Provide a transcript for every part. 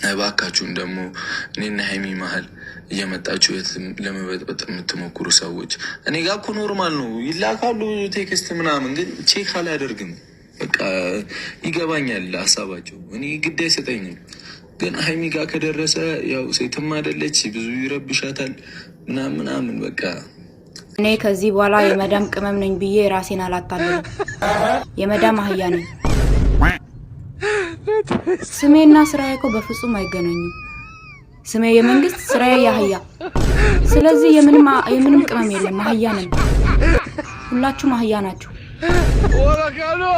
እባካችሁን ደግሞ እኔና ሀይሚ መሀል እየመጣችሁ ለመበጥበጥ የምትሞክሩ ሰዎች እኔ ጋር እኮ ኖርማል ነው፣ ይላካሉ ቴክስት ምናምን፣ ግን ቼክ አላደርግም። በቃ ይገባኛል ሀሳባቸው፣ እኔ ግድ አይሰጠኝም። ግን ሀይሚ ጋር ከደረሰ ያው ሴትም አይደለች፣ ብዙ ይረብሻታል ምናምን በቃ እኔ ከዚህ በኋላ የመዳም ቅመም ነኝ ብዬ ራሴን አላታለሁ። የመዳም አህያ ነኝ። ስሜና ስራዬ እኮ በፍጹም አይገናኙም። ስሜ የመንግስት፣ ስራዬ የአህያ። ስለዚህ የምንም ቅመም የለም፣ አህያ ነን። ሁላችሁም አህያ ናችሁ።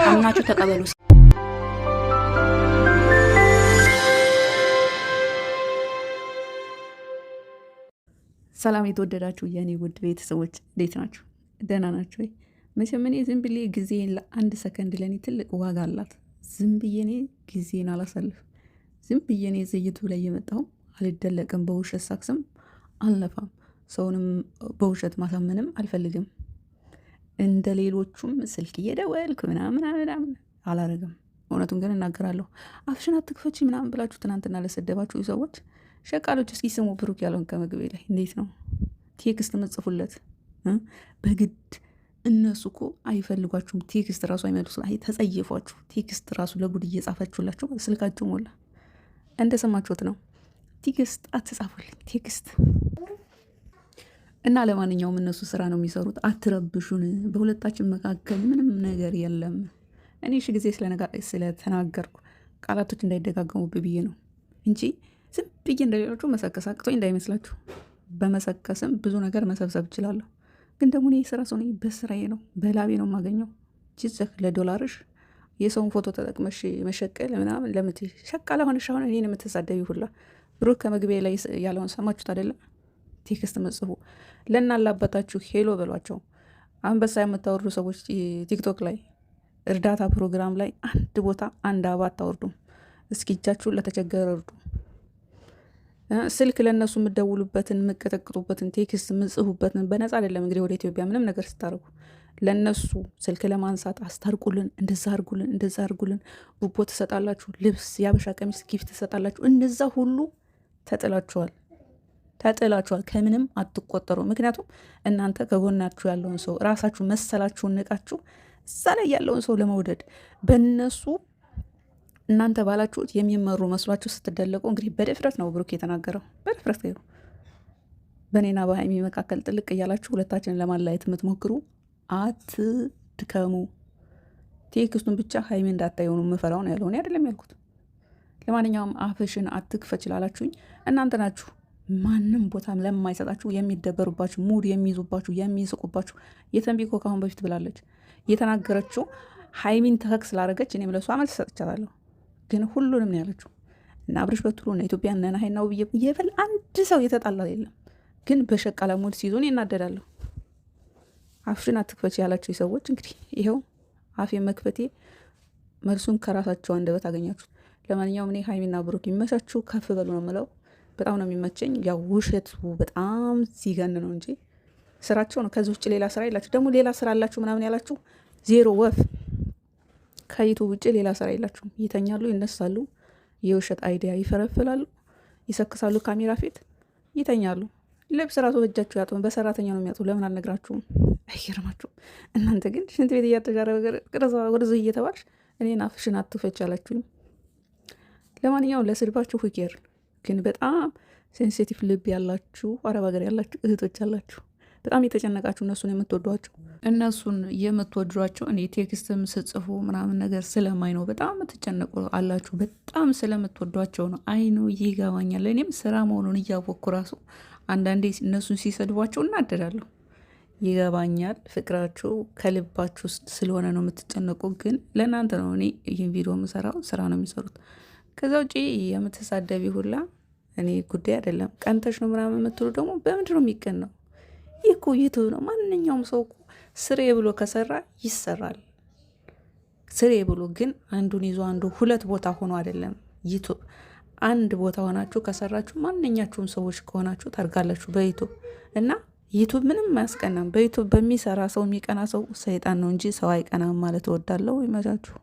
አምናችሁ ተቀበሉ። ሰላም የተወደዳችሁ የኔ ውድ ቤተሰቦች እንዴት ናችሁ? ደህና ናችሁ ወይ? መቼም እኔ ዝም ብዬ ጊዜን ለአንድ ሰከንድ ለኔ ትልቅ ዋጋ አላት። ዝም ብዬ እኔ ጊዜን አላሳልፍ። ዝም ብዬ እኔ ዘይቱ ላይ የመጣው አልደለቅም። በውሸት ሳክስም አልነፋም። ሰውንም በውሸት ማሳመንም አልፈልግም። እንደ ሌሎቹም ስልክ እየደወልኩ ምናምን አላረግም። እውነቱን ግን እናገራለሁ። አፍሽን አትክፈቺ ምናምን ብላችሁ ትናንትና ለሰደባችሁ ሰዎች ሸቃሎች እስኪ ስሙ። ብሩክ ያለውን ከመግቤ ላይ እንዴት ነው ቴክስት መጽፉለት በግድ? እነሱ እኮ አይፈልጓችሁም። ቴክስት ራሱ አይመልሱ፣ ተጸየፏችሁ። ቴክስት ራሱ ለጉድ እየጻፈችሁላችሁ ስልካችሁ ሞላ። እንደሰማችሁት ነው። ቴክስት አትጻፉልኝ ቴክስት። እና ለማንኛውም እነሱ ስራ ነው የሚሰሩት። አትረብሹን። በሁለታችን መካከል ምንም ነገር የለም። እኔ እሺ ጊዜ ስለተናገርኩ ቃላቶች እንዳይደጋገሙብኝ ብዬ ነው እንጂ ዝም ብዬ እንደሌሎቹ መሰከስ አቅቶኝ እንዳይመስላችሁ። በመሰከስም ብዙ ነገር መሰብሰብ እችላለሁ። ግን ደግሞ እኔ የስራ ሰው ነኝ። በስራዬ ነው፣ በላቤ ነው የማገኘው። ጅዘክ ለዶላርሽ የሰውን ፎቶ ተጠቅመሽ መሸቀል ምናምን ለምት ሸቃላ ሆነሽ አሁን እኔን የምትሳደቢ ሁላ። ብሩክ ከመግቢያ ላይ ያለውን ሰማችሁት አይደለም? ቴክስት መጽፉ ለናላበታችሁ ሄሎ በሏቸው። አንበሳ የምታወርዱ ሰዎች ቲክቶክ ላይ እርዳታ ፕሮግራም ላይ አንድ ቦታ አንድ አባ አታወርዱም። እስኪ እጃችሁን ለተቸገረ እርዱ። ስልክ ለእነሱ የምደውሉበትን የምቀጠቅጡበትን ቴክስት የምጽፉበትን በነፃ አይደለም እንግዲህ ወደ ኢትዮጵያ ምንም ነገር ስታደርጉ ለእነሱ ስልክ ለማንሳት አስታርቁልን፣ እንደዛ አርጉልን፣ ቡቦ ትሰጣላችሁ፣ ልብስ የአበሻ ቀሚስ ጊፍት ትሰጣላችሁ። እነዛ ሁሉ ተጥላችኋል። ከምንም አትቆጠሩ። ምክንያቱም እናንተ ከጎናችሁ ያለውን ሰው ራሳችሁ መሰላችሁን ንቃችሁ እዛ ላይ ያለውን ሰው ለመውደድ በእነሱ እናንተ ባላችሁት የሚመሩ መስሏችሁ ስትደለቁ እንግዲህ በድፍረት ነው ብሩክ የተናገረው። በድፍረት ነው። በእኔና በሀይሚ መካከል ጥልቅ እያላችሁ ሁለታችንን ለማላየት የምትሞክሩ አትድከሙ። ቴክስቱን ብቻ ሀይሚ እንዳታየሆኑ የምፈራው ነው ያለው፣ እኔ አይደለም ያልኩት። ለማንኛውም አፍሽን አትክፈች ላላችሁኝ እናንተ ናችሁ። ማንም ቦታ ለማይሰጣችሁ የሚደበሩባችሁ፣ ሙድ የሚይዙባችሁ፣ የሚስቁባችሁ። የተንቢ እኮ ካሁን በፊት ብላለች የተናገረችው ሀይሚን ተከክ ስላደረገች እኔም ለሷ መልስ ሰጥቻታለሁ። ግን ሁሉንም ነው ያለችው። እና አብርሽ በትሩ እና ኢትዮጵያ እና ሀይናው ይበል አንድ ሰው የተጣላ የለም። ግን በሸቃላ ሙድ ሲይዙን እናደዳለሁ። አፍሽን አትክፈች ያላችሁ ሰዎች እንግዲህ ይኸው አፌ መክፈቴ መልሱን ከራሳቸው አንደበት አገኛችሁ። ለማንኛውም እኔ ሀይሚና ብሩክ ይመቻችሁ፣ ከፍ በሉ ነው የምለው። በጣም ነው የሚመቸኝ። ያው ውሸቱ በጣም ሲገን ነው እንጂ ስራቸው ነው። ከዚህ ውጭ ሌላ ስራ የላችሁ። ደግሞ ሌላ ስራ አላችሁ ምናምን ያላችሁ ዜሮ ወፍ። ከዩቱብ ውጭ ሌላ ስራ የላችሁም። ይተኛሉ፣ ይነሳሉ፣ የውሸት አይዲያ ይፈረፍላሉ፣ ይሰክሳሉ፣ ካሜራ ፊት ይተኛሉ። ልብስ ራሱ በእጃችሁ ያጡ፣ በሰራተኛ ነው የሚያጡ። ለምን አልነግራችሁም? አይገርማችሁም? እናንተ ግን ሽንት ቤት እያተሻረ ወደዚ እየተባልሽ እኔን አፍሽን አትክፈች ያላችሁኝ። ለማንኛውም ለስድባችሁ ፍቄር ግን በጣም ሴንሲቲቭ ልብ ያላችሁ አረብ ሀገር ያላችሁ እህቶች አላችሁ፣ በጣም የተጨነቃችሁ እነሱን የምትወዷቸው እኔ ቴክስትም ስጽፉ ምናምን ነገር ስለማይ ነው በጣም የምትጨነቁ አላችሁ። በጣም ስለምትወዷቸው ነው። አይኑ ይገባኛል። እኔም ስራ መሆኑን እያወቅኩ ራሱ አንዳንዴ እነሱን ሲሰድቧቸው እናደዳለሁ። ይገባኛል። ፍቅራችሁ ከልባችሁ ስለሆነ ነው የምትጨነቁ። ግን ለእናንተ ነው እኔ ይህን ቪዲዮ የምሰራው፣ ስራ ነው የሚሰሩት። ከዛ ውጭ የምትሳደቢ ሁላ እኔ ጉዳይ አይደለም። ቀንተሽ ነው ምናምን የምትሉ ደግሞ በምንድን ነው የሚቀን ነው? ይህ እኮ ዩቱብ ነው። ማንኛውም ሰው እኮ ስሬ ብሎ ከሰራ ይሰራል። ስሬ ብሎ ግን አንዱን ይዞ አንዱ ሁለት ቦታ ሆኖ አይደለም ዩቱብ። አንድ ቦታ ሆናችሁ ከሰራችሁ ማንኛችሁም ሰዎች ከሆናችሁ ታርጋላችሁ በዩቱብ። እና ዩቱብ ምንም አያስቀናም። በዩቱብ በሚሰራ ሰው የሚቀና ሰው ሰይጣን ነው እንጂ ሰው አይቀናም ማለት እወዳለሁ። ይመቻችሁ።